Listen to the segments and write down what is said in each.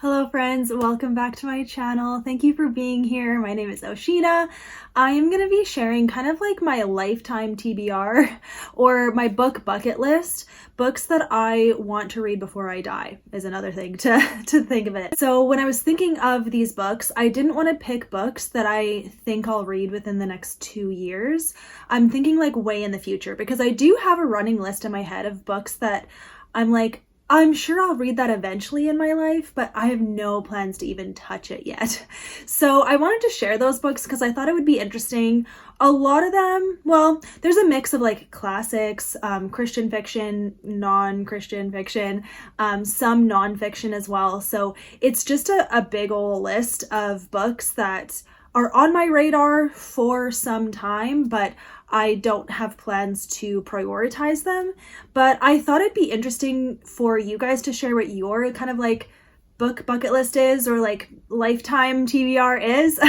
Hello friends, welcome back to my channel. Thank you for being here. My name is Oceana. I am going to be sharing kind of like my lifetime TBR or my book bucket list. Books that I want to read before I die is another thing to think of it. So when I was thinking of these books, I didn't want to pick books that I think I'll read within the next 2 years. I'm thinking like way in the future because I do have a running list in my head of books that I'm like, I'm sure I'll read that eventually in my life, but I have no plans to even touch it yet. So I wanted to share those books because I thought it would be interesting. A lot of them, well, there's a mix of like classics, Christian fiction, non-Christian fiction, some non-fiction as well. So it's just a big ol' list of books that are on my radar for some time, but I don't have plans to prioritize them. But I thought it'd be interesting for you guys to share what your kind of like book bucket list is or like lifetime TBR is,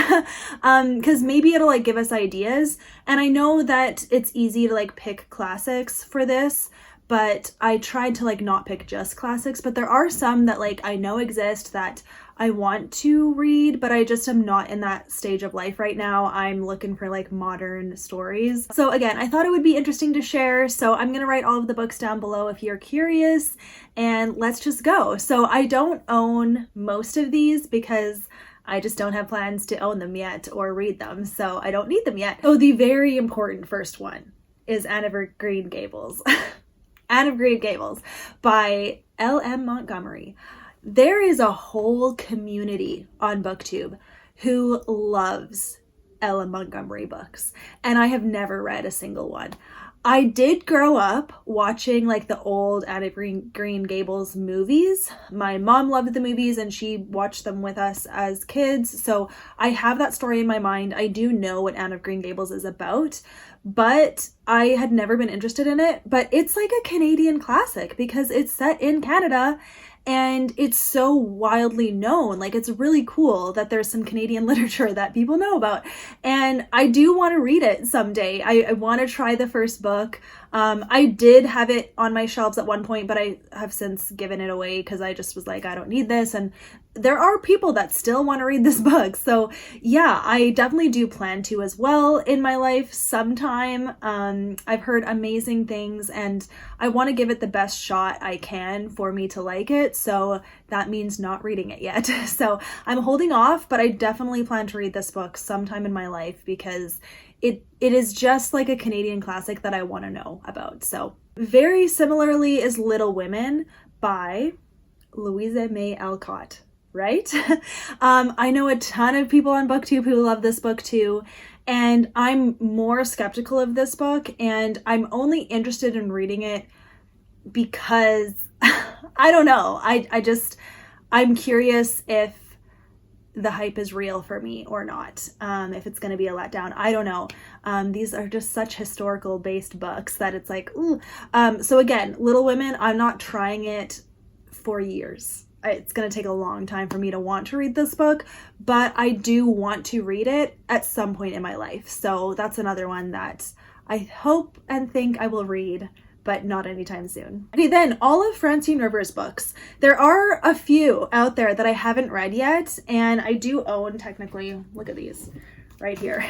because maybe it'll like give us ideas. And I know that it's easy to like pick classics for this, but I tried to like not pick just classics, but there are some that like I know exist that I want to read, but I just am not in that stage of life right now. I'm looking for like modern stories. So again, I thought it would be interesting to share. So I'm going to write all of the books down below if you're curious, and let's just go. So I don't own most of these because I just don't have plans to own them yet or read them. So I don't need them yet. So the very important first one is Anne of Green Gables. Anne of Green Gables by L.M. Montgomery. There is a whole community on BookTube who loves L.M. Montgomery books, and I have never read a single one. I did grow up watching like the old Anne of Green Gables movies. My mom loved the movies and she watched them with us as kids, so I have that story in my mind. I do know what Anne of Green Gables is about, but I had never been interested in it. But it's like a Canadian classic because it's set in Canada and it's so wildly known. Like, it's really cool that there's some Canadian literature that people know about. And I do want to read it someday. I want to try the first book. I did have it on my shelves at one point, but I have since given it away because I just was like, I don't need this. And there are people that still want to read this book. So yeah, I definitely do plan to as well in my life sometime. I've heard amazing things and I want to give it the best shot I can for me to like it. So that means not reading it yet. So I'm holding off, but I definitely plan to read this book sometime in my life because it is just like a Canadian classic that I want to know about. So very similarly is Little Women by Louisa May Alcott, right? I know a ton of people on BookTube who love this book too, and I'm more skeptical of this book, and I'm only interested in reading it because I don't know. I'm curious if the hype is real for me or not, if it's going to be a letdown. I don't know. These are just such historical based books that it's like, ooh. So again, Little Women, I'm not trying it for years. It's going to take a long time for me to want to read this book, but I do want to read it at some point in my life. So that's another one that I hope and think I will read, but not anytime soon. Okay, then all of Francine Rivers' books. There are a few out there that I haven't read yet, and I do own, technically, look at these right here.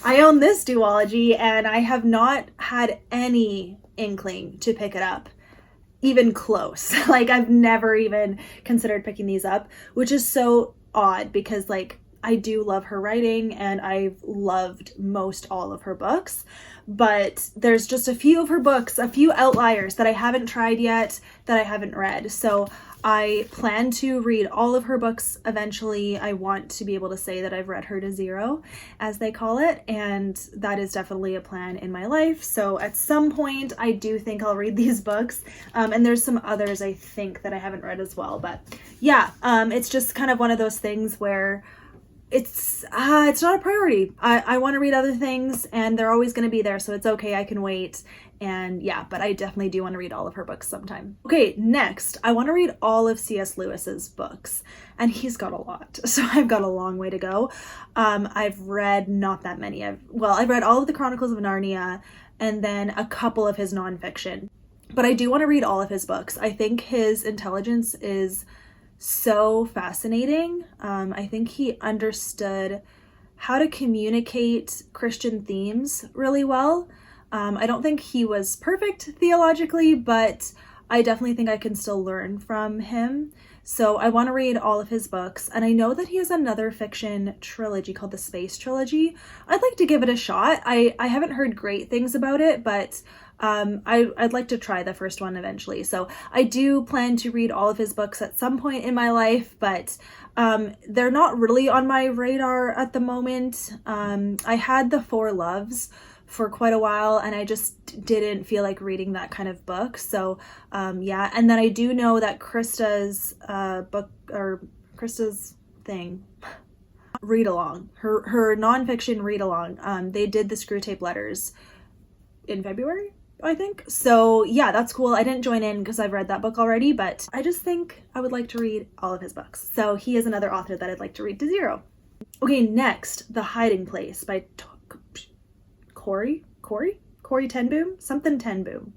I own this duology, and I have not had any inkling to pick it up, even close. Like, I've never even considered picking these up, which is so odd because like I do love her writing and I've loved most all of her books, but there's just a few of her books, a few outliers that I haven't tried yet, that I haven't read. So I plan to read all of her books eventually. I want to be able to say that I've read her to zero, as they call it, and that is definitely a plan in my life. So at some point, I do think I'll read these books, and there's some others I think that I haven't read as well. But yeah, it's just kind of one of those things where it's not a priority. I want to read other things and they're always going to be there, so it's okay, I can wait. And yeah, but I definitely do want to read all of her books sometime. Okay, next, I want to read all of C.S. Lewis's books, and he's got a lot, so I've got a long way to go. I've read not that many. I've read all of the Chronicles of Narnia and then a couple of his nonfiction, but I do want to read all of his books. I think his intelligence is so fascinating. I think he understood how to communicate Christian themes really well. I don't think he was perfect theologically, but I definitely think I can still learn from him. So I want to read all of his books, and I know that he has another fiction trilogy called the Space Trilogy. I'd like to give it a shot. I haven't heard great things about it, but I'd like to try the first one eventually. So I do plan to read all of his books at some point in my life, but they're not really on my radar at the moment. I had The Four Loves for quite a while, and I just didn't feel like reading that kind of book. So yeah, and then I do know that Krista's book, or Krista's thing, read along, her nonfiction read along, they did the Screw Tape Letters in February, I think. So yeah, that's cool. I didn't join in because I've read that book already, but I just think I would like to read all of his books. So he is another author that I'd like to read to zero. Okay, next, The Hiding Place by Corrie Ten Boom? Something Ten Boom.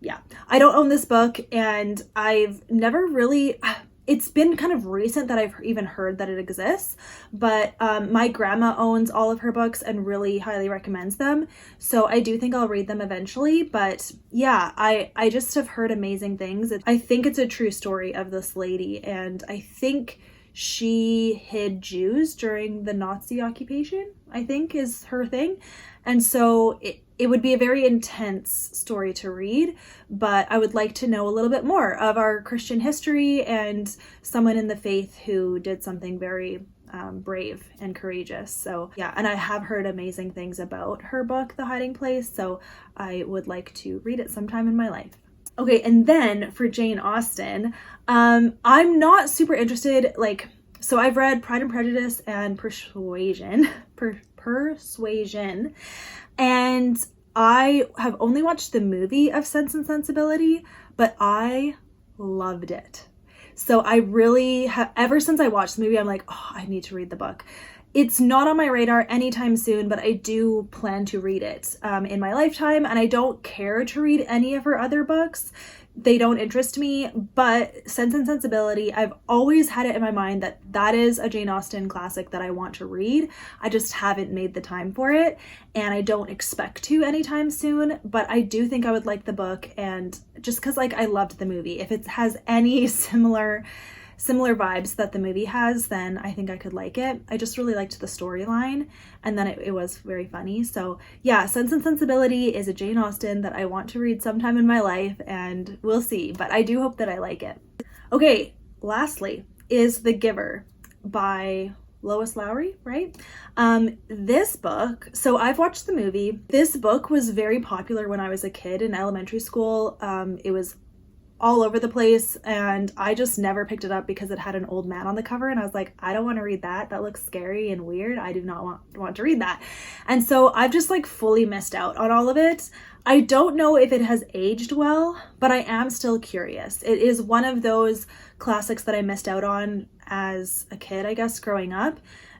Yeah. I don't own this book, and I've never really, it's been kind of recent that I've even heard that it exists, but my grandma owns all of her books and really highly recommends them. So I do think I'll read them eventually, but yeah, I just have heard amazing things. I think it's a true story of this lady, and I think she hid Jews during the Nazi occupation, I think is her thing. And so it would be a very intense story to read, but I would like to know a little bit more of our Christian history and someone in the faith who did something very brave and courageous. So yeah, and I have heard amazing things about her book, The Hiding Place, so I would like to read it sometime in my life. Okay, and then for Jane Austen, I'm not super interested, like, so I've read Pride and Prejudice and Persuasion, and I have only watched the movie of Sense and Sensibility, but I loved it. So I really have, ever since I watched the movie, I'm like, oh, I need to read the book. It's not on my radar anytime soon, but I do plan to read it in my lifetime, and I don't care to read any of her other books. They don't interest me, but Sense and Sensibility, I've always had it in my mind that that is a Jane Austen classic that I want to read. I just haven't made the time for it, and I don't expect to anytime soon, but I do think I would like the book, and just because like I loved the movie, if it has any similar vibes that the movie has, then I think I could like it. I just really liked the storyline, and then it was very funny. So yeah, Sense and Sensibility is a Jane Austen that I want to read sometime in my life, and we'll see, but I do hope that I like it. Okay, lastly is The Giver by Lois Lowry, right? This book, so I've watched the movie. This book was very popular when I was a kid in elementary school. It was all over the place, and I just never picked it up because it had an old man on the cover, and I was like, I don't want to read that. That looks scary and weird. I do not want to read that. And so I've just like fully missed out on all of it. I don't know if it has aged well, but I am still curious. It is one of those classics that I missed out on as a kid, I guess, growing up.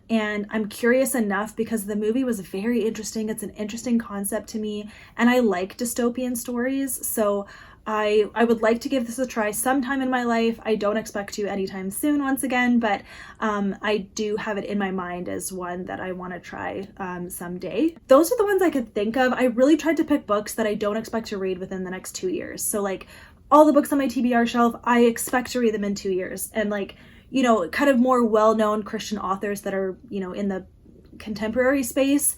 And I'm curious enough because the movie was very interesting. It's an interesting concept to me, and I like dystopian stories. So I would like to give this a try sometime in my life. I don't expect to anytime soon once again, but I do have it in my mind as one that I want to try someday. Those are the ones I could think of. I really tried to pick books that I don't expect to read within the next 2 years. So like all the books on my TBR shelf, I expect to read them in 2 years. And like, you know, kind of more well-known Christian authors that are, you know, in the contemporary space,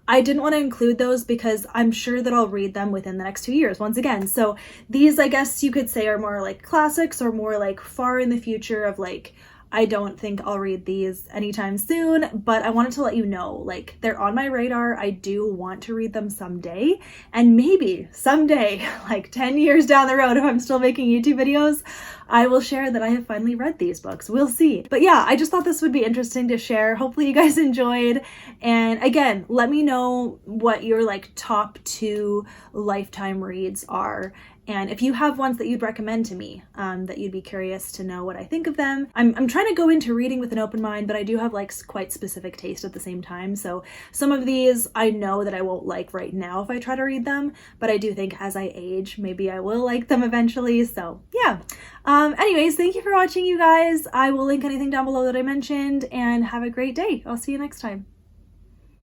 I didn't want to include those because I'm sure that I'll read them within the next 2 years once again. So these, I guess you could say, are more like classics or more like far in the future of like, I don't think I'll read these anytime soon, but I wanted to let you know, like, they're on my radar. I do want to read them someday, and maybe someday, like 10 years down the road, if I'm still making YouTube videos, I will share that I have finally read these books. We'll see. But yeah, I just thought this would be interesting to share. Hopefully you guys enjoyed. And again, let me know what your like top 2 lifetime reads are. And if you have ones that you'd recommend to me, that you'd be curious to know what I think of them. I'm trying to go into reading with an open mind, but I do have like quite specific taste at the same time. So some of these I know that I won't like right now if I try to read them, but I do think as I age, maybe I will like them eventually. So yeah. Anyways, thank you for watching, you guys. I will link anything down below that I mentioned, and have a great day. I'll see you next time.